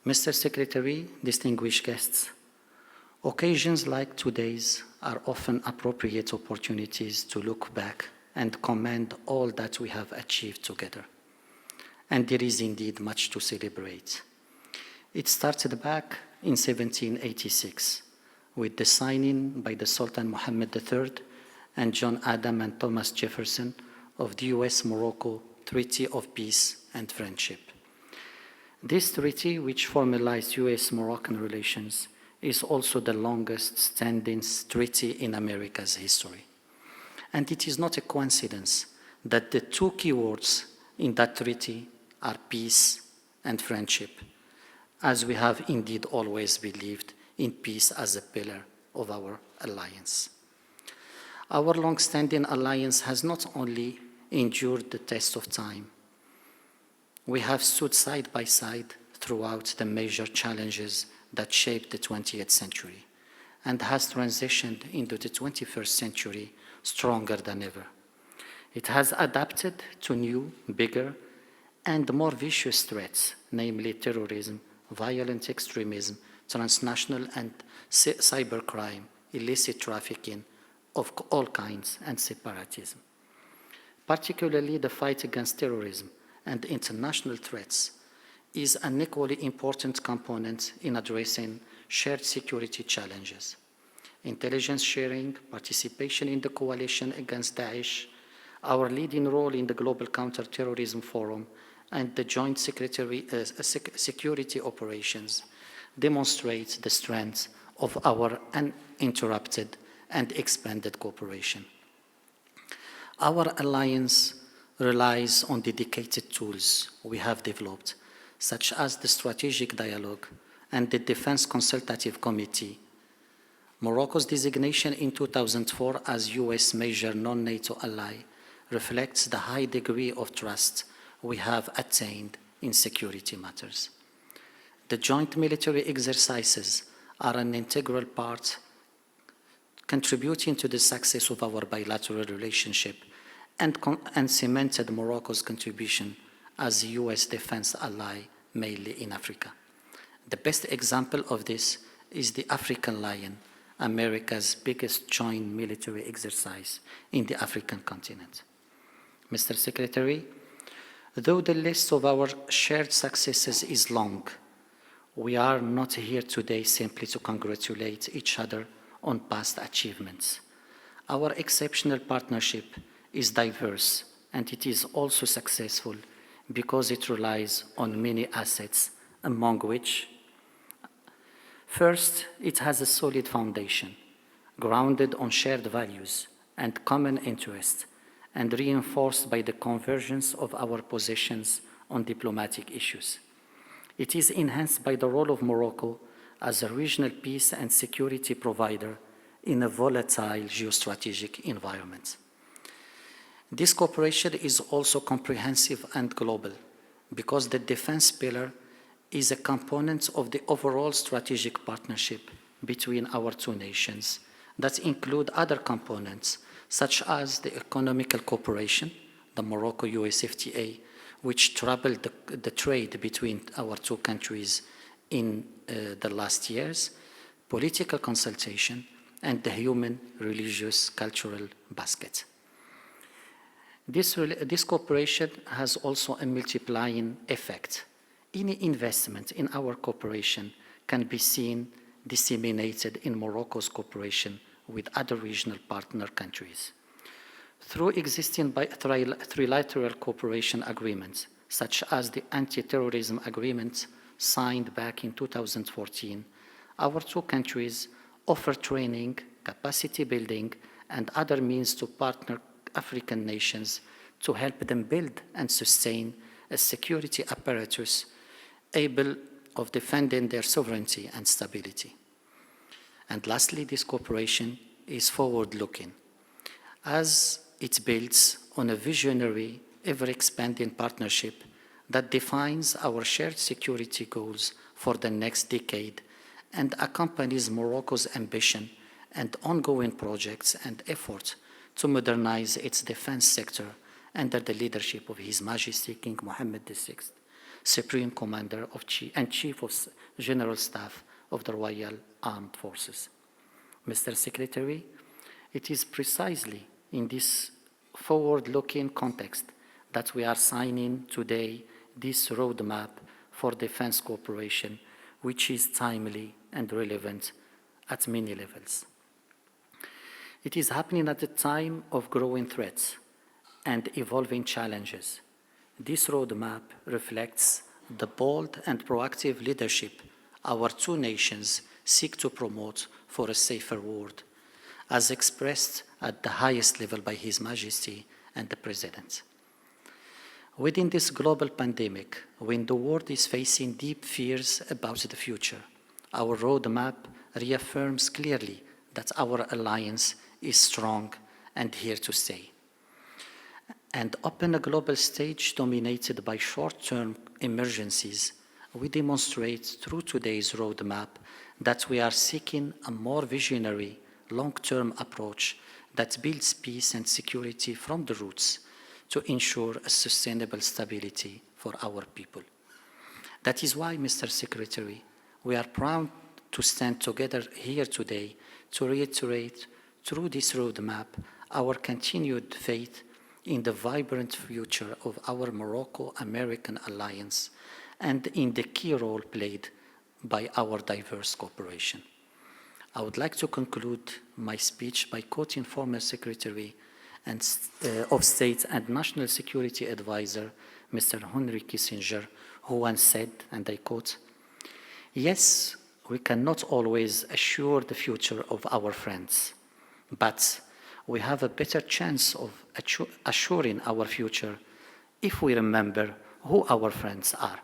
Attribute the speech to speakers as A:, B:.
A: Mr. Secretary, distinguished guests, occasions like today's are often appropriate opportunities to look back and commend all that we have achieved together. And there is indeed much to celebrate. It started back in 1786 with the signing by the Sultan Mohammed III and John Adam and Thomas Jefferson of the US-Morocco Treaty of Peace and Friendship. This treaty, which formalized US-Moroccan relations, is also the longest-standing treaty in America's history. And it is not a coincidence that the two keywords in that treaty are peace and friendship, as we have indeed always believed in peace as a pillar of our alliance. Our long-standing alliance has not only endured the test of time, we have stood side by side throughout the major challenges that shaped the 20th century and has transitioned into the 21st century stronger than ever. It has adapted to new, bigger, and more vicious threats, namely terrorism, violent extremism, transnational and cybercrime, illicit trafficking of all kinds, and separatism. Particularly the fight against terrorism and international threats is an equally important component in addressing shared security challenges. Intelligence sharing, participation in the coalition against Daesh, our leading role in the Global Counterterrorism Forum, and the Joint Security Operations demonstrate the strength of our uninterrupted and expanded cooperation. Our alliance relies on dedicated tools we have developed, such as the Strategic Dialogue and the Defense Consultative Committee. Morocco's designation in 2004 as US major non-NATO ally reflects the high degree of trust we have attained in security matters. The joint military exercises are an integral part contributing to the success of our bilateral relationship and cemented Morocco's contribution as a US defense ally, mainly in Africa. The best example of this is the African Lion, America's biggest joint military exercise in the African continent. Mr. Secretary, though the list of our shared successes is long, we are not here today simply to congratulate each other on past achievements. Our exceptional partnership is diverse, and it is also successful because it relies on many assets, among which, first, it has a solid foundation, grounded on shared values and common interests, and reinforced by the convergence of our positions on diplomatic issues. It is enhanced by the role of Morocco as a regional peace and security provider in a volatile geostrategic environment. This cooperation is also comprehensive and global because the defense pillar is a component of the overall strategic partnership between our two nations that include other components such as the economical cooperation, the Morocco-US FTA, which tripled the trade between our two countries in the last years, political consultation, and the human, religious, cultural basket. This cooperation has also a multiplying effect. Any investment in our cooperation can be seen disseminated in Morocco's cooperation with other regional partner countries. Through existing trilateral cooperation agreements, such as the anti-terrorism agreement signed back in 2014, our two countries offer training, capacity building, and other means to partner African nations to help them build and sustain a security apparatus able of defending their sovereignty and stability. And lastly, this cooperation is forward-looking, as it builds on a visionary, ever-expanding partnership that defines our shared security goals for the next decade and accompanies Morocco's ambition and ongoing projects and efforts to modernize its defense sector under the leadership of His Majesty King Mohammed VI, Supreme Commander and Chief of General Staff of the Royal Armed Forces. Mr. Secretary, it is precisely in this forward-looking context that we are signing today this roadmap for defense cooperation, which is timely and relevant at many levels. It is happening at a time of growing threats and evolving challenges. This roadmap reflects the bold and proactive leadership our two nations seek to promote for a safer world, as expressed at the highest level by His Majesty and the President. Within this global pandemic, when the world is facing deep fears about the future, our roadmap reaffirms clearly that our alliance is strong and here to stay. And upon a global stage dominated by short-term emergencies, we demonstrate through today's roadmap that we are seeking a more visionary, long-term approach that builds peace and security from the roots to ensure a sustainable stability for our people. That is why, Mr. Secretary, we are proud to stand together here today to reiterate through this roadmap our continued faith in the vibrant future of our Morocco-American alliance and in the key role played by our diverse cooperation. I would like to conclude my speech by quoting former Secretary of State and National Security Advisor, Mr. Henry Kissinger, who once said, and I quote, "Yes, we cannot always assure the future of our friends, but we have a better chance of assuring our future if we remember who our friends are."